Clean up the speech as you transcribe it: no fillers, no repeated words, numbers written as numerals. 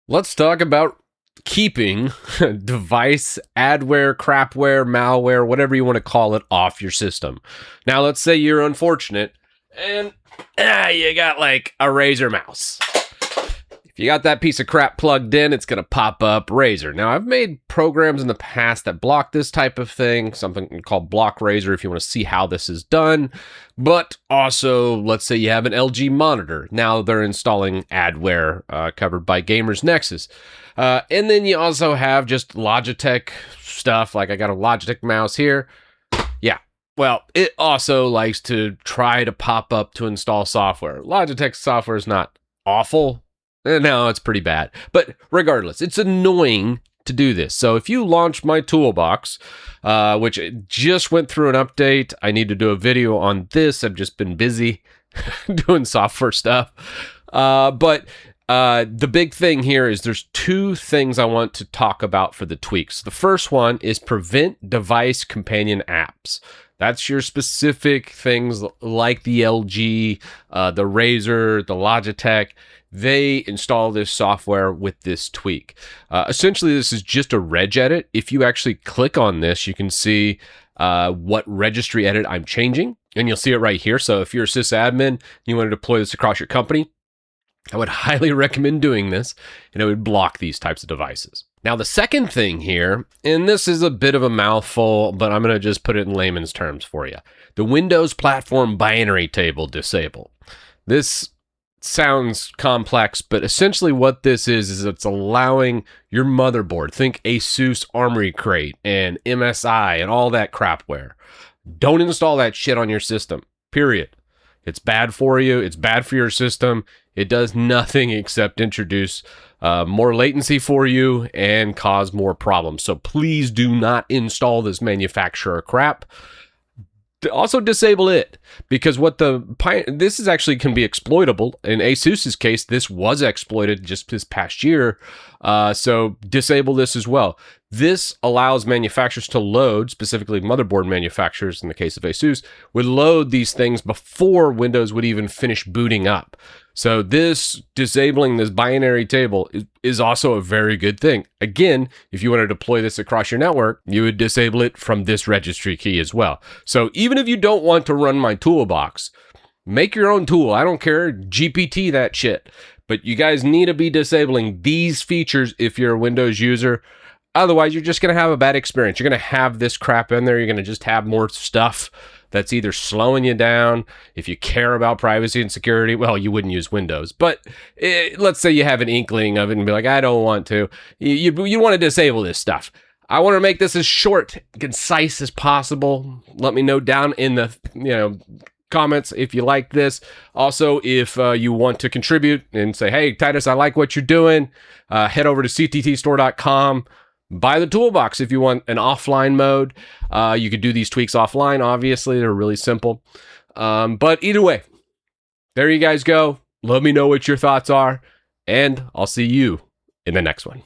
Let's talk about keeping device, adware, crapware, malware, whatever you want to call it, off your system. Now, let's say you're unfortunate and you got like a Razer mouse. If you got that piece of crap plugged in, it's going to pop up Razer. Now, I've made programs in the past that block this type of thing, something called Block Razer if you want to see how this is done. But also, let's say you have an LG monitor. Now they're installing adware covered by Gamers Nexus. And then you also have just Logitech stuff, like I got a Logitech mouse here. Yeah. Well, it also likes to try to pop up to install software. Logitech software is not awful. No, it's pretty bad. But regardless, it's annoying to do this. So if you launch my toolbox, which just went through an update, I need to do a video on this. I've just been busy doing software stuff. But the big thing here is there's two things I want to talk about for the tweaks. The first one is prevent device companion apps. That's your specific things like the LG, the Razer, the Logitech. They install this software with this tweak. Essentially, this is just a reg edit. If you actually click on this, you can see what registry edit I'm changing, and you'll see it right here. So if you're a sysadmin and you want to deploy this across your company, I would highly recommend doing this, and it would block these types of devices. Now, the second thing here, and this is a bit of a mouthful, but I'm going to just put it in layman's terms for you. The Windows platform binary table disable. This sounds complex, but essentially what this is it's allowing your motherboard, think ASUS Armory Crate and MSI and all that crapware. Don't install that shit on your system, period. It's bad for you. It's bad for your system. It does nothing except introduce more latency for you and cause more problems. So please do not install this manufacturer crap. Also disable it, because this is actually can be exploitable. In ASUS's case, this was exploited just this past year. So disable this as well. This allows manufacturers to load, specifically motherboard manufacturers in the case of ASUS, would load these things before Windows would even finish booting up. So disabling this binary table is also a very good thing. Again, if you want to deploy this across your network, you would disable it from this registry key as well. So even if you don't want to run my toolbox, make your own tool. I don't care. GPT that shit. But you guys need to be disabling these features if you're a Windows user. Otherwise, you're just going to have a bad experience. You're going to have this crap in there. You're going to just have more stuff that's either slowing you down. If you care about privacy and security, well, you wouldn't use Windows. But let's say you have an inkling of it and be like, I don't want to. You want to disable this stuff. I want to make this as short, concise as possible. Let me know down in the comments if you like this. Also, if you want to contribute and say, hey, Titus, I like what you're doing, head over to cttstore.com. Buy the toolbox if you want an offline mode. You could do these tweaks offline, obviously. They're really simple. But either way, there you guys go. Let me know what your thoughts are, and I'll see you in the next one.